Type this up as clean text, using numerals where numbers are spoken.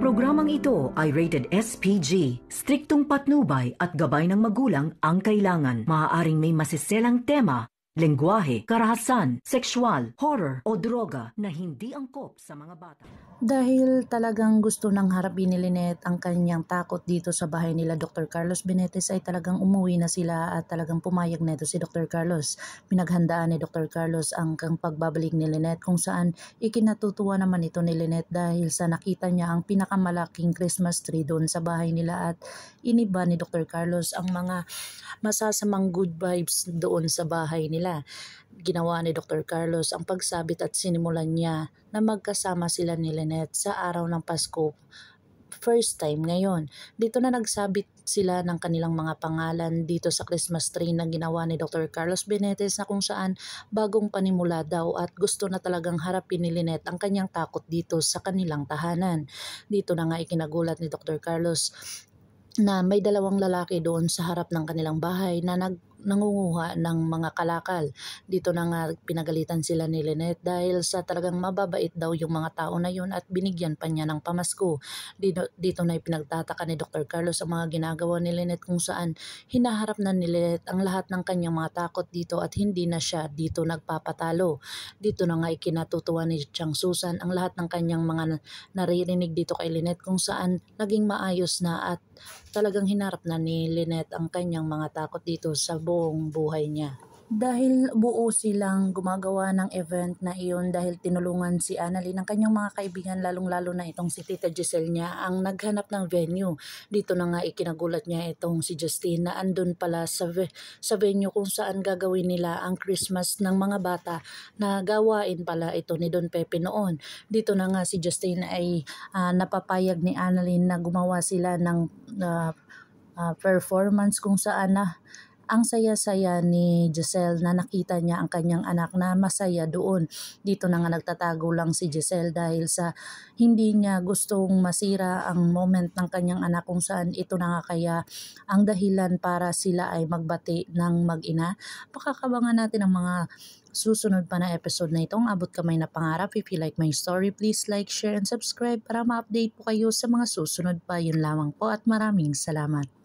programang ito ay rated SPG. Striktong patnubay at gabay ng magulang ang kailangan. Maaaring may masiselang tema, lengguwahe, karahasan, sexual, horror o droga na hindi angkop sa mga bata. Dahil talagang gusto ng harapin ni Lynette ang kanyang takot dito sa bahay nila Dr. Carlos Benitez ay talagang umuwi na sila at talagang pumayag na ito si Dr. Carlos. Pinaghandaan ni Dr. Carlos ang pagbabalik ni Lynette kung saan ikinatutuwa naman ito ni Lynette dahil sa nakita niya ang pinakamalaking Christmas tree doon sa bahay nila at iniba ni Dr. Carlos ang mga masasamang good vibes doon sa bahay nila. Ginawa ni Dr. Carlos ang pagsabit at sinimulan niya na magkasama sila ni Lynette sa araw ng Pasko. First time ngayon. Dito na nagsabit sila ng kanilang mga pangalan dito sa Christmas tree na ginawa ni Dr. Carlos Benitez na kung saan bagong panimula daw at gusto na talagang harapin ni Lynette ang kanyang takot dito sa kanilang tahanan. Dito na nga ikinagulat ni Dr. Carlos na may dalawang lalaki doon sa harap ng kanilang bahay na nangunguha ng mga kalakal. Dito na nga pinagalitan sila ni Lynette dahil sa talagang mababait daw yung mga tao na yun at binigyan pa niya ng pamasko. Dito na ipinagtataka ni Dr. Carlos ang mga ginagawa ni Lynette kung saan hinaharap na ni Lynette ang lahat ng kanyang mga takot dito at hindi na siya dito nagpapatalo. Dito na nga ikinatutuwa ni Chang Susan ang lahat ng kanyang mga naririnig dito kay Lynette kung saan naging maayos na at talagang hinarap na ni Lynette ang kanyang mga takot dito sa buong buhay niya. Dahil buo silang gumagawa ng event na iyon dahil tinulungan si Annalyn ng kanyang mga kaibigan lalong-lalo na itong si Tita Giselle niya ang naghanap ng venue. Dito na nga ikinagulat niya itong si Justine na andun pala sa venue kung saan gagawin nila ang Christmas ng mga bata na gawain pala ito ni Don Pepe noon. Dito na nga si Justine ay napapayag ni Annalyn na gumawa sila ng performance kung saan ang saya-saya ni Giselle na nakita niya ang kanyang anak na masaya doon. Dito na nga nagtatago lang si Giselle dahil sa hindi niya gustong masira ang moment ng kanyang anak kung saan ito na nga kaya ang dahilan para sila ay magbati ng mag-ina. Pakakabangan natin ang mga susunod pa na episode na itong Abot Kamay na Pangarap. If you like my story, please like, share, and subscribe para ma-update po kayo sa mga susunod pa. Yun lamang po at maraming salamat.